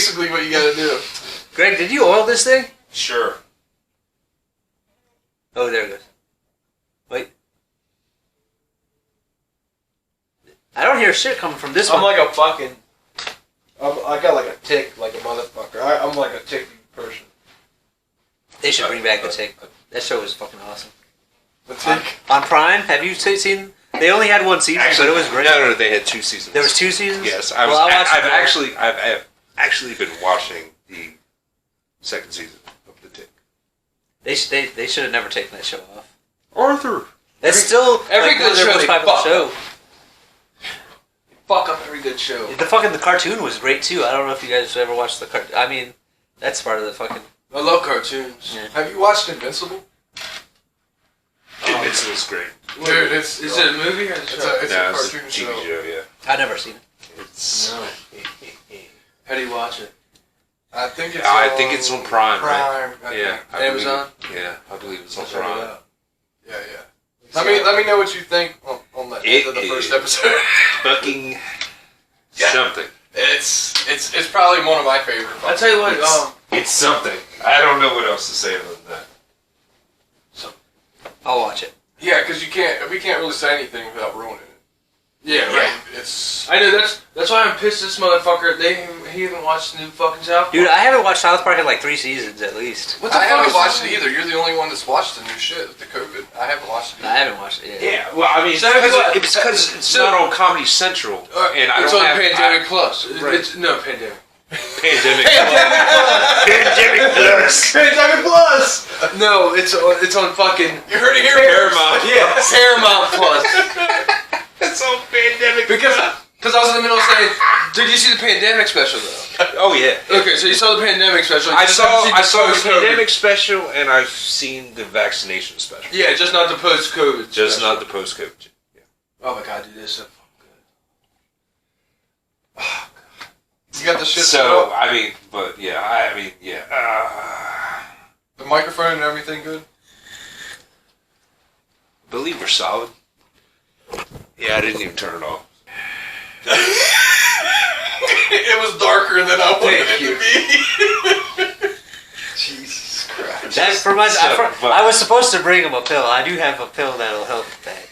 basically what you gotta do. Greg, did you oil this thing? Sure. Oh, there it goes. Wait. I don't hear shit coming from this I'm one. like a fucking... I got like a tick, like a motherfucker. I'm like a tick person. They should bring back the Tick. That show was fucking awesome. The tick? On Prime, have you seen... They only had one season, but it was great. No, they had 2 seasons. There was 2 seasons? Yes, I've actually been watching the 2nd season of The Tick. They should have never taken that show off. Arthur! That's still every good their show most they popular fuck show. up. Fuck up every good show. The cartoon was great too. I don't know if you guys ever watched the cartoon. I mean, that's part of the fucking... I love cartoons. Yeah. Have you watched Invincible? Invincible's great. Dude, Is it a movie or a show? It's a cartoon TV show. show, yeah. I've never seen it. It's... No. How do you watch it? I think it's on Prime, right? I Yeah. think. Amazon? Yeah, I believe it's on Check it Prime. out. Yeah. Let me know what you think on the end of the first episode. Fucking Yeah. something. It's probably one of my favorite. I'll tell you what, It's something. I don't know what else to say other than that. I'll watch it. Yeah, because we can't really say anything without ruining it. yeah, right. It's I know, that's why I'm pissed this motherfucker, he haven't watched the new fucking South Park. Dude, I haven't watched South Park in like 3 seasons at least. What the I fuck haven't is watched wrong it either. You're the only one that's watched the new shit with the COVID. I haven't watched it. I haven't watched it yet. Yeah, well, I mean, So what? it's because it's not on Comedy Central, and I it's don't on have... Pandemic Plus. Right. It's Pandemic. Pandemic. Pandemic Plus. Pandemic Plus. No, it's on fucking You heard it here. Paramount. yeah, Paramount Plus. It's on Pandemic. Because I was in the middle of saying, did you see the Pandemic special though? Oh yeah. Okay, so you saw the Pandemic special. I saw the post-COVID. Pandemic special, and I've seen the vaccination special. Yeah, just not the post-COVID. Just special. not the post-COVID. Yeah. Oh my god, dude, this is so fucking good. Oh, You got the shit. set So up? I mean, but yeah, The microphone and everything good. I believe we're solid. Yeah, I didn't even turn it off. It was darker than I wanted Thank it to be. Jesus Christ. That for my, I was supposed to bring him a pill. I do have a pill that'll help with that.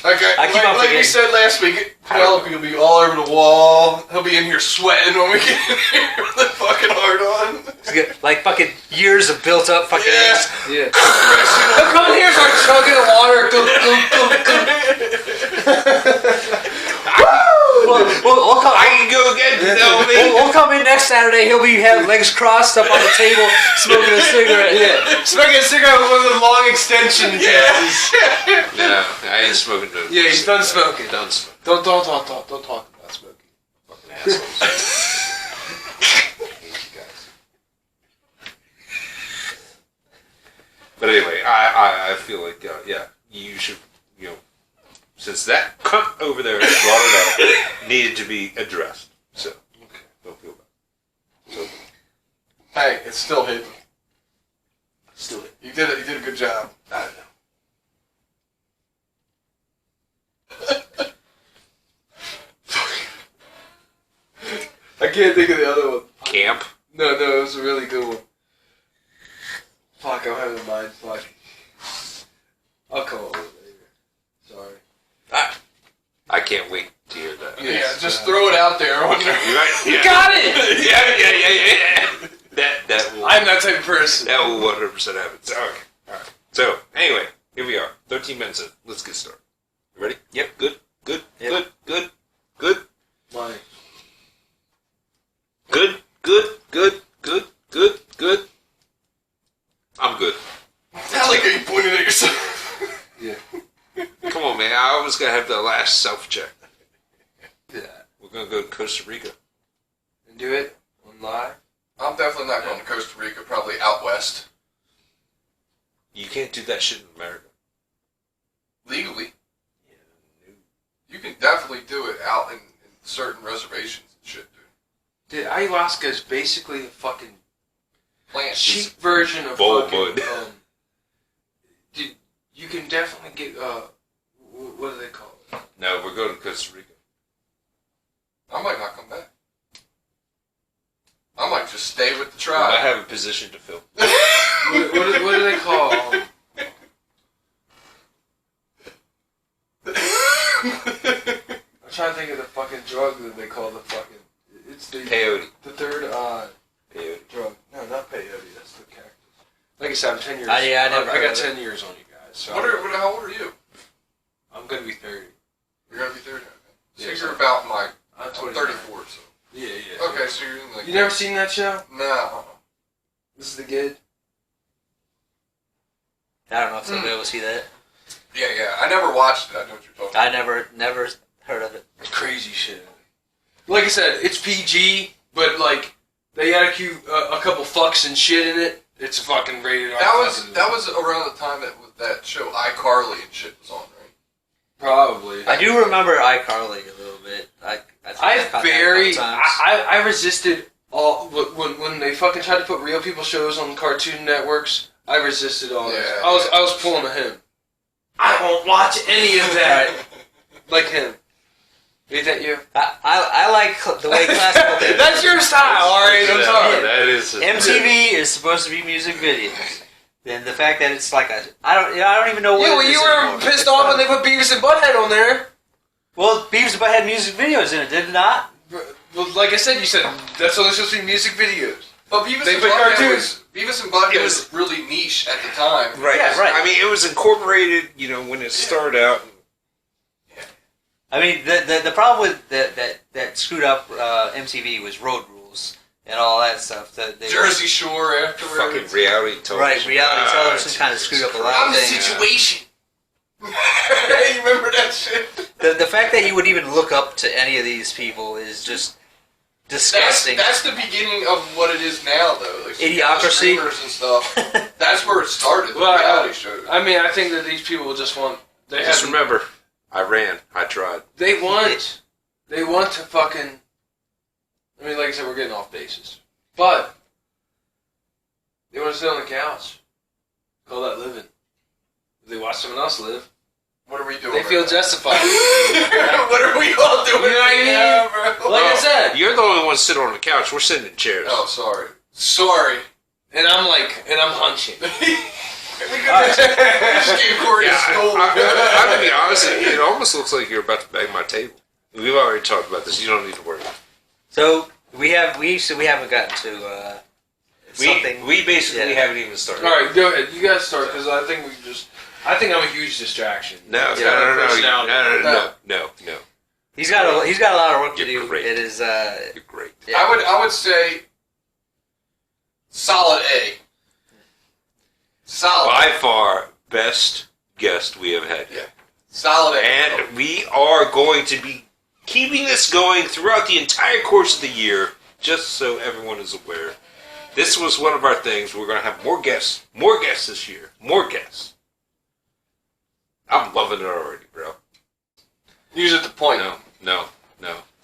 Okay, I keep on like we forgetting. said last week, Penelope will be all over the wall. He'll be in here sweating when we get in here with the fucking hard on. It's good. Like fucking years of built up fucking Yeah. eggs. Yeah. He'll come in here, start chugging the water. Go. We'll come. I can go again. No, We'll come in next Saturday. He'll be have legs crossed up on the table, smoking a cigarette. Yeah. Smoking a cigarette with one of the long extension cases. No, I ain't smoking no. Yeah, he's done smoking. Done smoking. Don't talk about smoking. Fucking assholes. I hate you guys. But anyway, I feel like you should, since that cunt over there brought it up, needed to be addressed. So don't feel bad. So Hey, it's still hidden. still, You did it. You did a good job. I don't know. I can't think of the other one. Camp. No, it was a really good one. Fuck, I'm having a mind fuck. I'll come up with it later. Sorry. I can't wait to hear that. Yeah, just throw it out there. You right? You Yeah. got it! Yeah. That will. I'm that type of person. That will 100% happen. So, okay. All right. So anyway, here we are. 13 minutes in. Let's get started. You ready? Yep. Good. Yep. Good. Why? Good. I'm good. Sound like you pointed at yourself. Yeah. Come on, man. I always gotta have the last self-check. Yeah. We're gonna go to Costa Rica. And do it on live? I'm definitely not going to Costa Rica. Probably out west. You can't do that shit in America. Legally, Yeah. you can definitely do it out in certain reservations and shit, dude. Dude, ayahuasca is basically a fucking Plants. cheap version of Bowl fucking, mud. dude, you can definitely get, what do they call it? No, we're going to Costa Rica. I might not come back. I Just stay with the I tribe. have a position to fill. What do they call? I'm trying to think of the fucking drug that they call the fucking. It's the Peyote. the third Peyote. drug. No, not peyote. That's the cactus. Like I said, I'm 10 years. I never I heard got of 10 years on you guys. So How old are you? I'm gonna be 30. You're gonna be 30. So Yeah, you're about my. I'm I'm 29. 34. So. Yeah, yeah. Okay, so you're in the. You never seen that show? No. This is the Gid. I don't know if somebody will see that. Yeah. I never watched it. I know what you're talking about. I never heard of it. It's crazy shit. Like I said, it's PG, but like they had a couple fucks and shit in it. It's fucking rated R. That was around the time that show iCarly and shit was on, right? Probably. I do remember iCarly a little bit. I caught that a couple times. I resisted all when they fucking tried to put real people shows on Cartoon Networks. I resisted all this. Yeah. I was pulling to him. I won't watch any of that. Like him. Is that you? I like the way classical. That's your style, alright? I'm sorry. That is. MTV is supposed to be music videos. And the fact that it's like I don't even know what. Yeah, well, it is you were anymore. pissed off when they put Beavis and Butthead on there. Well, Beavis and Butt had music videos in it, did it not? Well, like I said, you said that's only supposed to be music videos. But Beavis They and put Butthead cartoons. Beavis and Butthead It was really niche at the time. Right. Yeah, right. I mean, it was incorporated, when it started out. I mean, the problem with that screwed up MTV was Road Rules and all that stuff. Jersey Shore afterwards. Fucking reality television. Right, reality television Jesus kind of screwed up a lot I'm of the things. situation. You remember that shit? The fact that you would even look up to any of these people is just disgusting. That's the beginning of what it is now, though. Like, Idiocracy. streamers and stuff. That's where it started. The Well, reality show. I mean, I think that these people just want. They Just have. remember, I ran. I tried. They want. They want to fucking. I mean, like I said, we're getting off bases, but they want to sit on the couch. Call that living. If they watch someone else live, What are we doing? they feel right justified. now? What are we all doing? You know what I mean? right now, bro? Like I said, You're the only one sitting on the couch. We're sitting in chairs. Oh, sorry. and I'm hunching. We just gave Corey a skull. I'm gonna be honest. It almost looks like you're about to bang my table. We've already talked about this. You don't need to worry. So we haven't gotten to something. We basically Yeah. haven't even started. All right, go ahead. You guys start because I think I'm a huge distraction. No, It's kind of personality. No. He's got a lot of work to You're do. great. It is. You're great. Yeah. I would say solid A. Solid. By far, best guest we have had yet. Solid A. And we are going to be keeping this going throughout the entire course of the year, just so everyone is aware. This was one of our things. We're going to have more guests this year. More guests. I'm loving it already, bro. Use it to point. No.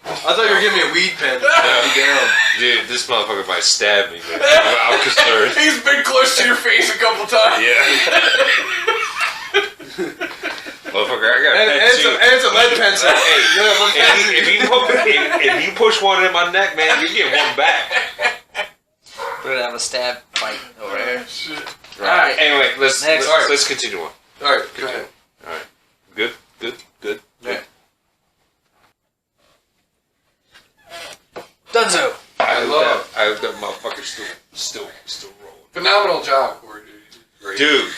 I thought you were giving me a weed pen. Damn. Dude, this motherfucker might stab me, man. I'm concerned. He's been close to your face a couple times. Yeah. Motherfucker, I got a pen too. And it's a lead pencil. Hey, if you push one in my neck, man, you get one back. We're gonna have a stab fight over here. Right. Anyway, let's Next. let's continue on. All right, go ahead. All right. Good. Yeah. Dunzo. I've got motherfuckers still rolling. Phenomenal job, Corey. Dude. Great. Dude,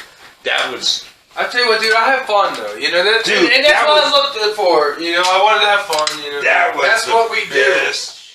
that was. I tell you what, dude, I have fun though. You know that, Dude, and that's that what was- I looked for. You know, I wanted to have fun. You know, That was That's the what we do. best